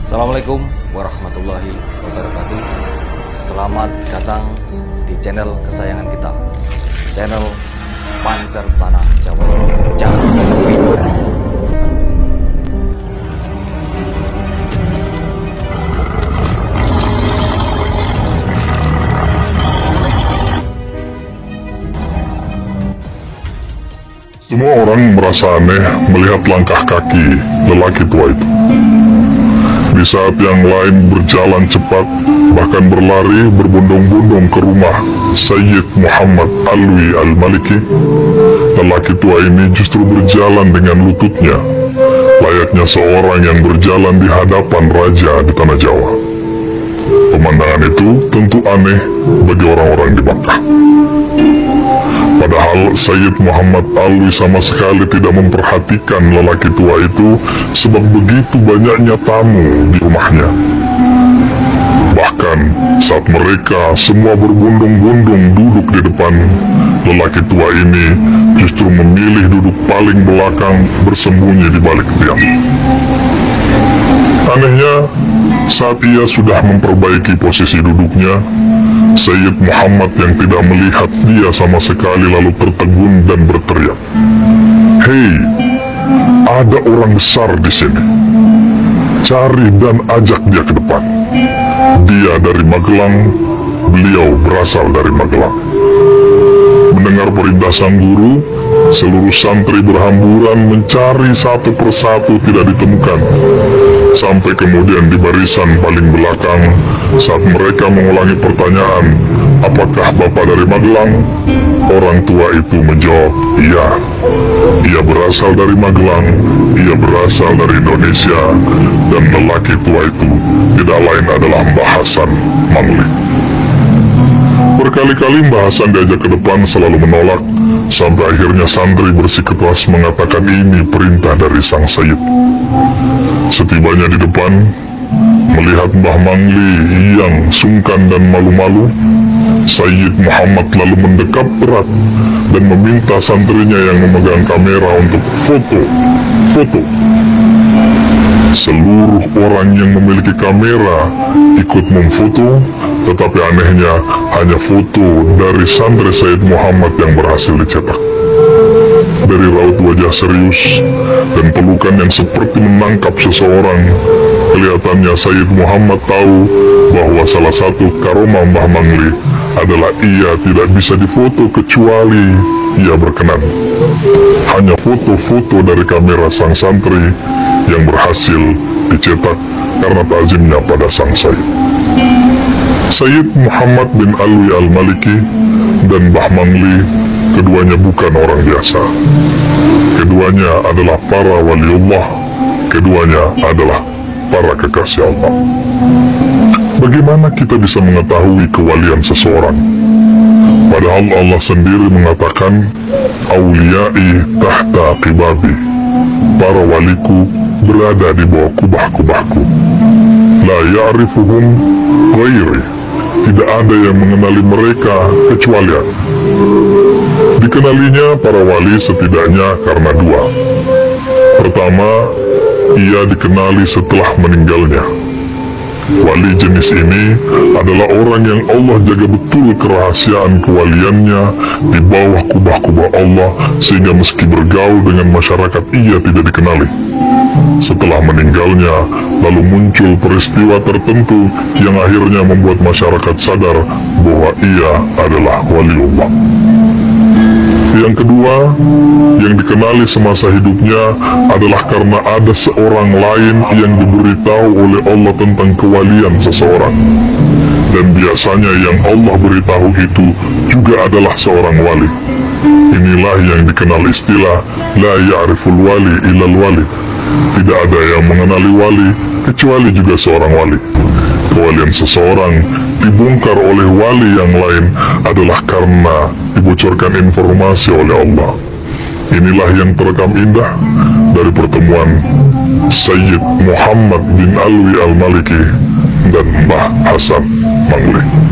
Assalamualaikum warahmatullahi wabarakatuh. Selamat datang di channel kesayangan kita, channel Pancer Tanah Jawa. Jangan lupa. Semua orang merasa aneh melihat langkah kaki lelaki tua itu. Di saat yang lain berjalan cepat, bahkan berlari berbondong-bondong ke rumah Sayyid Muhammad Alwi Al-Maliki, lelaki tua ini justru berjalan dengan lututnya, layaknya seorang yang berjalan di hadapan raja di tanah Jawa. Pemandangan itu tentu aneh bagi orang-orang di Makkah. Padahal Sayyid Muhammad Alwi sama sekali tidak memperhatikan lelaki tua itu, sebab begitu banyaknya tamu di rumahnya. Bahkan saat mereka semua berbondong-bondong duduk di depan, lelaki tua ini justru memilih duduk paling belakang bersembunyi di balik tiang. Anehnya, saat ia sudah memperbaiki posisi duduknya, Sayyid Muhammad yang tidak melihat dia sama sekali lalu tertegun dan berteriak, "Hei, ada orang besar di sini. Cari dan ajak dia ke depan. Dia dari Magelang, beliau berasal dari Magelang." Mendengar perintah sang guru, seluruh santri berhamburan mencari satu persatu tidak ditemukan. Sampai kemudian di barisan paling belakang, saat mereka mengulangi pertanyaan, "Apakah Bapak dari Magelang?" orang tua itu menjawab, "Iya, ia berasal dari Magelang, ia berasal dari Indonesia." Dan lelaki tua itu tidak lain adalah Mbah Hasan Mangli. Berkali-kali Mbah Hasan diajak ke depan selalu menolak, sampai akhirnya santri bersikeras mengatakan ini perintah dari sang Sayyid. Setibanya di depan, melihat Mbah Mangli yang sungkan dan malu-malu, Sayyid Muhammad lalu mendekat erat dan meminta santrinya yang memegang kamera untuk foto. Seluruh orang yang memiliki kamera ikut memfoto, tetapi anehnya hanya foto dari santri Sayyid Muhammad yang berhasil dicetak. Dari raut wajah serius dan pelukan yang seperti menangkap seseorang, kelihatannya Sayyid Muhammad tahu bahwa salah satu karomah Mbah Mangli adalah ia tidak bisa difoto kecuali ia berkenan. Hanya foto-foto dari kamera sang santri yang berhasil dicetak karena takzimnya pada sang Sayyid. Sayyid Muhammad bin Alwi Al-Maliki dan Mbah Mangli keduanya bukan orang biasa. Keduanya adalah para waliullah, keduanya adalah para kekasih Allah. Bagaimana kita bisa mengetahui kewalian seseorang? Padahal Allah sendiri mengatakan, "Auliyai tahta qibabi." Para waliku berada di bawah kubah-kubahku. La ya'rifuhum ghairi. Tidak ada yang mengenali mereka kecuali aku. Dikenalinya para wali setidaknya karena dua. Pertama, ia dikenali setelah meninggalnya. Wali jenis ini adalah orang yang Allah jaga betul kerahasiaan kewaliannya di bawah kubah-kubah Allah, sehingga meski bergaul dengan masyarakat ia tidak dikenali. Setelah meninggalnya, lalu muncul peristiwa tertentu yang akhirnya membuat masyarakat sadar bahwa ia adalah waliullah. Yang kedua, yang dikenali semasa hidupnya adalah karena ada seorang lain yang diberitahu oleh Allah tentang kewalian seseorang. Dan biasanya yang Allah beritahu itu juga adalah seorang wali. Inilah yang dikenal istilah la ya'riful wali illal wali. Tidak ada yang mengenali wali kecuali juga seorang wali. Kewalian seseorang dibongkar oleh wali yang lain adalah karena dibocorkan informasi oleh Allah. Inilah yang terekam indah dari pertemuan Sayyid Muhammad bin Alwi Al-Maliki dan Mbah Hasan Mangli.